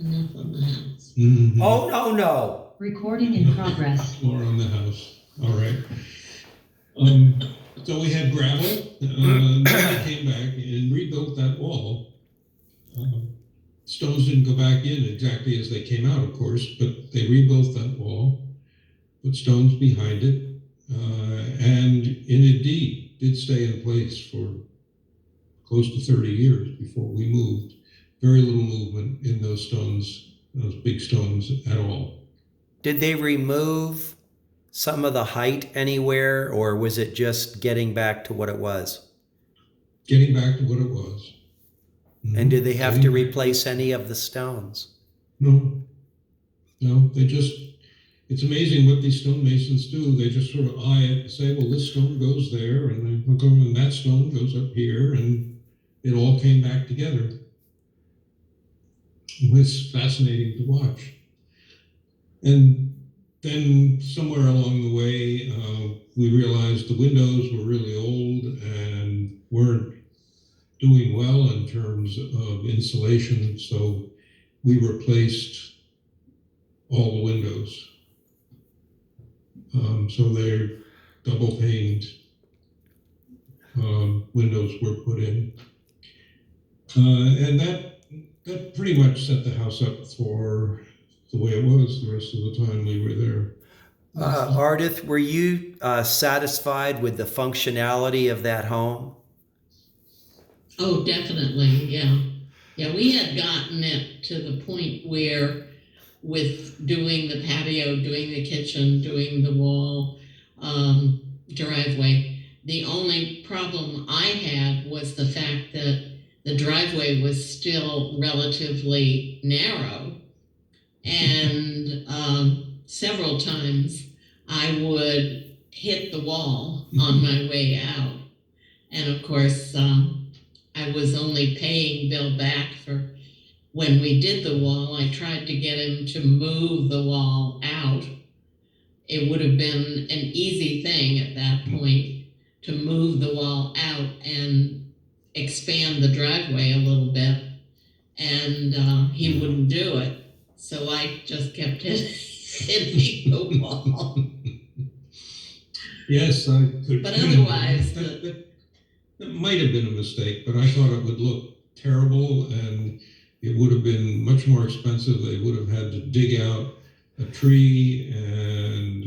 Enough on the house. Mm-hmm. Oh, no. Recording in progress. More on the house. All right. So we had gravel. Then they came back and rebuilt that wall. Stones didn't go back in exactly as they came out, of course, but they rebuilt that wall, put stones behind it, and it indeed did stay in place for close to 30 years before we moved. Very little movement in those stones, those big stones at all. Did they remove some of the height anywhere, or was it just getting back to what it was? Getting back to what it was. And did they have to replace any of the stones? No, they just, it's amazing what these stonemasons do. They just sort of eye it and say, well, this stone goes there, and they look over and that stone goes up here, and it all came back together. It was fascinating to watch. And then somewhere along the way, we realized the windows were really old and weren't doing well in terms of insulation, so we replaced all the windows. So they're double paned windows were put in. And that pretty much set the house up for the way it was the rest of the time we were there. Ardith, were you satisfied with the functionality of that home? Oh, definitely, yeah. Yeah, we had gotten it to the point where with doing the patio, doing the kitchen, doing the wall, driveway, the only problem I had was the fact that the driveway was still relatively narrow. And several times I would hit the wall on my way out. And of course, I was only paying Bill back for when we did the wall. I tried to get him to move the wall out. It would have been an easy thing at that point to move the wall out and expand the driveway a little bit. And he wouldn't do it. So I just kept hitting the wall. Yes, I could. But otherwise, that might have been a mistake, but I thought it would look terrible and it would have been much more expensive. They would have had to dig out a tree and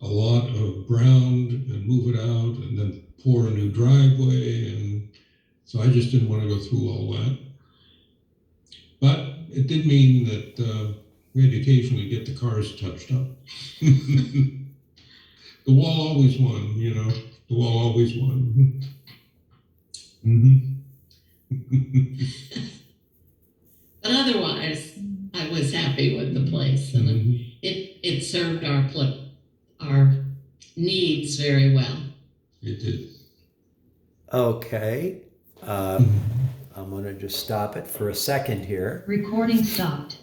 a lot of ground and move it out and then pour a new driveway. And so I just didn't want to go through all that. But it did mean that we had to occasionally get the cars touched up. The wall always won, you know. The wall always won. But otherwise, I was happy with the place, and it served our needs very well. It did. Okay. I'm going to just stop it for a second here. Recording stopped.